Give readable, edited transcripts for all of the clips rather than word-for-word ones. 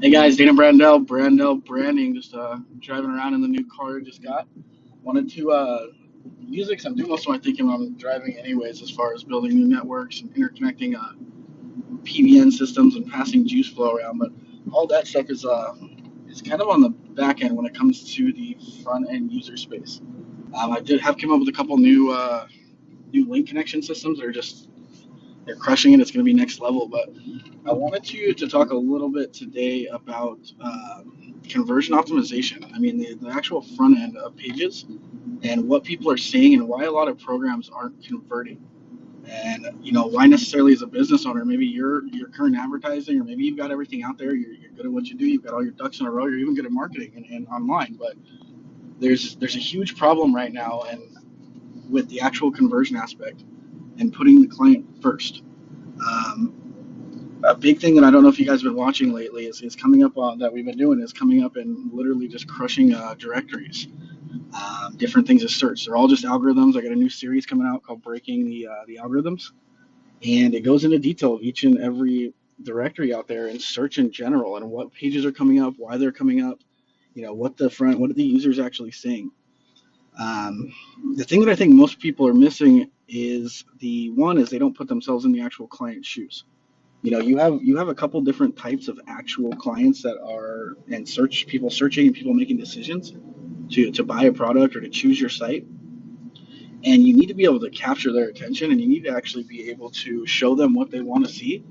Hey guys, Dana Brandel Branding, just driving around in the new car I just got. Wanted to use it because I'm doing most of my thinking when I'm driving anyways, as far as building new networks and interconnecting PBN systems and passing juice flow around. But all that stuff is kind of on the back end when it comes to the front end user space. I did have come up with a couple new link connection systems that are just they're crushing it. It's going to be next level, but I wanted to talk a little bit today about conversion optimization. I mean, the actual front end of pages and what people are seeing and why a lot of programs aren't converting. And why necessarily as a business owner, maybe your current advertising, or maybe you've got everything out there. You're good at what you do. You've got all your ducks in a row. You're even good at marketing and online. But there's a huge problem right now, and with the actual conversion aspect and putting the client first. Um, a big thing that I don't know if you guys have been watching lately is coming up on that we've been doing is coming up and literally just crushing directories, different things to search. They're all just algorithms. I got a new series coming out called Breaking the Algorithms, and it goes into detail of each and every directory out there and search in general and what pages are coming up, why they're coming up, what are the users actually saying. The thing that I think most people are missing is they don't put themselves in the actual client's shoes. You have a couple different types of actual clients that are and people searching and people making decisions to buy a product or to choose your site, and you need to be able to capture their attention, and you need to actually be able to show them what they want to see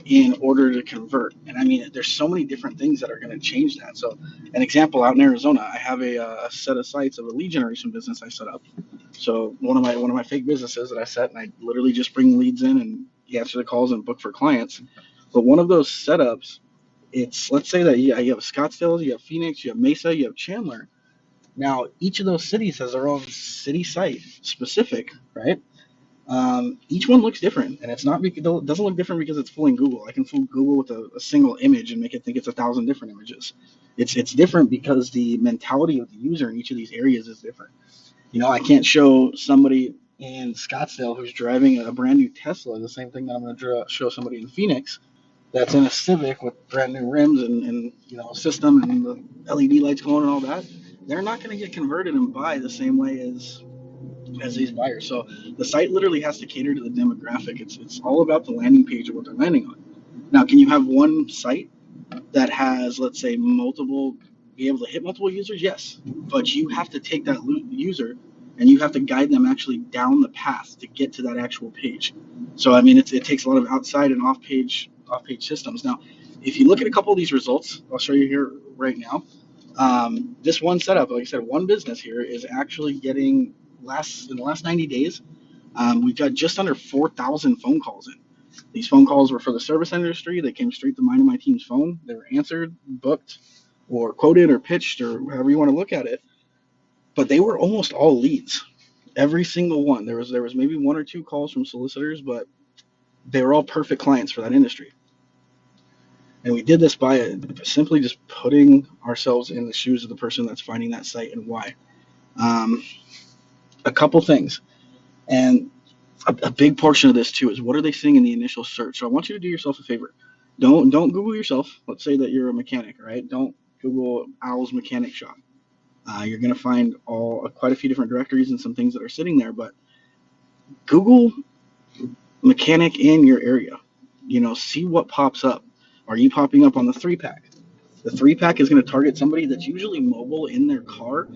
in order to convert. And I mean, there's so many different things that are going to change that. So an example, out in Arizona, I have a set of sites of a lead generation business I set up. So one of my fake businesses that I set, and I literally just bring leads in and answer the calls and book for clients. But one of those setups, it's, let's say that you have Scottsdale, you have Phoenix, you have Mesa, you have Chandler. Now each of those cities has their own city site specific, right? Each one looks different, and it doesn't look different because it's fooling Google. I can fool Google with a single image and make it think it's 1,000 different images. It's different because the mentality of the user in each of these areas is different. I can't show somebody in Scottsdale who's driving a brand new Tesla the same thing that I'm going to show somebody in Phoenix that's in a Civic with brand new rims and a system and the LED lights going and all that. They're not going to get converted and buy the same way as these buyers. So the site literally has to cater to the demographic. It's all about the landing page of what they're landing on. Now, can you have one site that has, let's say, be able to hit multiple users? Yes, but you have to take that user and you have to guide them actually down the path to get to that actual page. So I mean, it takes a lot of outside and off page systems. Now, if you look at a couple of these results, I'll show you here right now. This one setup, like I said, one business here is actually getting in the last 90 days. We've got just under 4,000 phone calls in. These phone calls were for the service industry. They came straight to mine and my team's phone. They were answered, booked, or quoted, or pitched, or however you want to look at it. But they were almost all leads. Every single one. There was maybe one or two calls from solicitors, but they were all perfect clients for that industry. And we did this by simply just putting ourselves in the shoes of the person that's finding that site and why. A couple things. And a big portion of this too is what are they seeing in the initial search. So I want you to do yourself a favor. Don't Google yourself. Let's say that you're a mechanic, right? Don't Google Owl's mechanic shop. You're going to find quite a few different directories and some things that are sitting there, but Google mechanic in your area. See what pops up. Are you popping up on the 3-pack? The 3-pack is going to target somebody that's usually mobile in their car.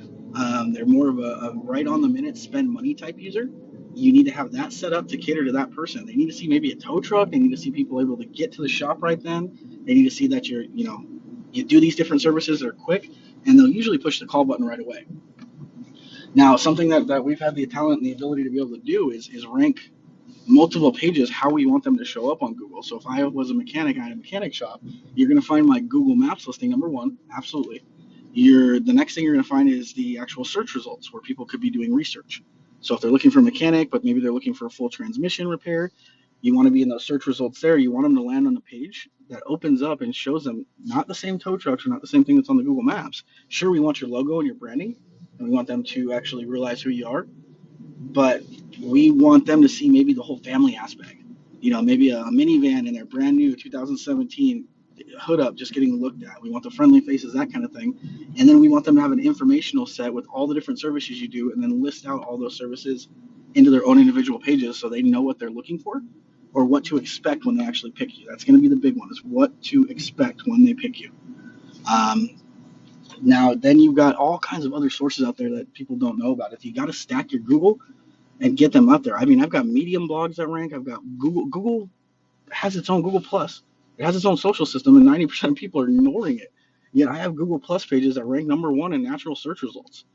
They're more of a right on the minute spend money type user. You need to have that set up to cater to that person. They need to see maybe a tow truck. They need to see people able to get to the shop right then. They need to see that you do these different services that are quick, and they'll usually push the call button right away. Now, something that we've had the talent and the ability to be able to do is rank multiple pages how we want them to show up on Google. So if I was a mechanic, I had a mechanic shop, you're going to find my Google Maps listing number one, absolutely. The next thing you're going to find is the actual search results where people could be doing research. So if they're looking for a mechanic, but maybe they're looking for a full transmission repair, you want to be in those search results there. You want them to land on a page that opens up and shows them not the same tow trucks or not the same thing that's on the Google Maps. Sure, we want your logo and your branding, and we want them to actually realize who you are, but we want them to see maybe the whole family aspect. maybe a minivan in their brand new 2017 hood up just getting looked at. We want the friendly faces, that kind of thing. And then we want them to have an informational set with all the different services you do, and then list out all those services into their own individual pages so they know what they're looking for or what to expect when they actually pick you. That's going to be the big one, is what to expect when they pick you. Um, Now, then you've got all kinds of other sources out there that people don't know about. If you got to stack your Google and get them up there. I mean, I've got Medium blogs that rank. I've got Google. Google has its own Google Plus. It has its own social system, and 90% of people are ignoring it. Yet I have Google Plus pages that rank number one in natural search results.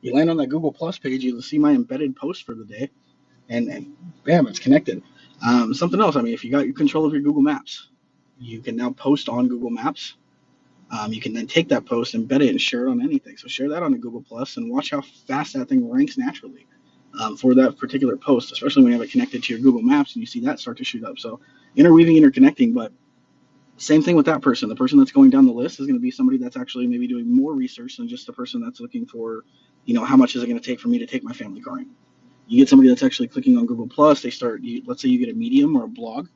You land on that Google Plus page, you'll see my embedded post for the day, and bam, it's connected. Something else. I mean, if you got your control of your Google Maps, you can now post on Google Maps. You can then take that post, embed it, and share it on anything. So share that on the Google Plus, and watch how fast that thing ranks naturally for that particular post, especially when you have it connected to your Google Maps and you see that start to shoot up. So interweaving, interconnecting, but same thing with that person. The person that's going down the list is going to be somebody that's actually maybe doing more research than just the person that's looking for, how much is it going to take for me to take my family car in. You get somebody that's actually clicking on Google Plus. Let's say you get a Medium or a blog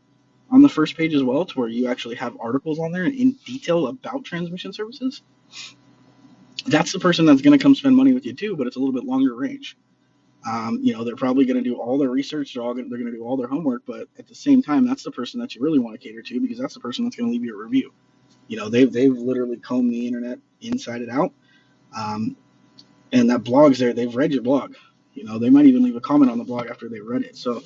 on the first page as well, to where you actually have articles on there in detail about transmission services. That's the person that's going to come spend money with you too, but it's a little bit longer range. They're probably going to do all their research. They're going to do all their homework, but at the same time, that's the person that you really want to cater to, because that's the person that's going to leave you a review. They've literally combed the internet inside and out, and that blog's there. They've read your blog. They might even leave a comment on the blog after they've read it. So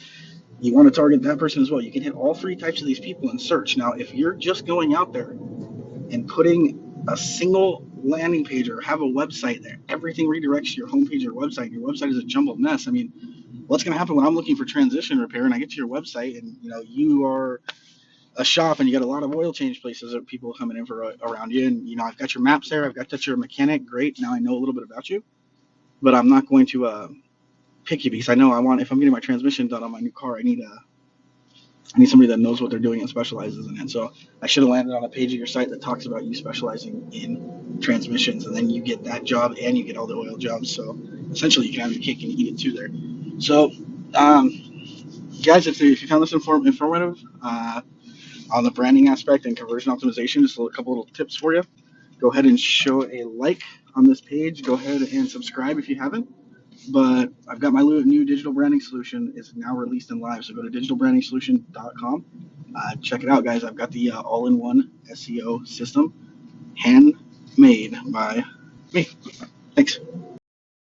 you want to target that person as well. You can hit all three types of these people in search. Now, if you're just going out there and putting a single landing page or have a website there, everything redirects to your homepage or website. Your website is a jumbled mess. I mean, what's going to happen when I'm looking for transition repair and I get to your website and you are a shop and you got a lot of oil change places that people coming in for around you, and I've got your maps there. I've got that you're a mechanic. Great. Now I know a little bit about you, but I'm not going to pick you because I know if I'm getting my transmission done on my new car, I need somebody that knows what they're doing and specializes in it. So I should have landed on a page of your site that talks about you specializing in transmissions, and then you get that job and you get all the oil jobs. So essentially, you can have your cake and eat it too there. So, guys, if you found this informative on the branding aspect and conversion optimization, just a couple little tips for you. Go ahead and show a like on this page. Go ahead and subscribe if you haven't. But I've got my new digital branding solution. It's now released and live. So go to digitalbrandingsolution.com. Check it out, guys. I've got the all-in-one SEO system, handmade by me. Thanks.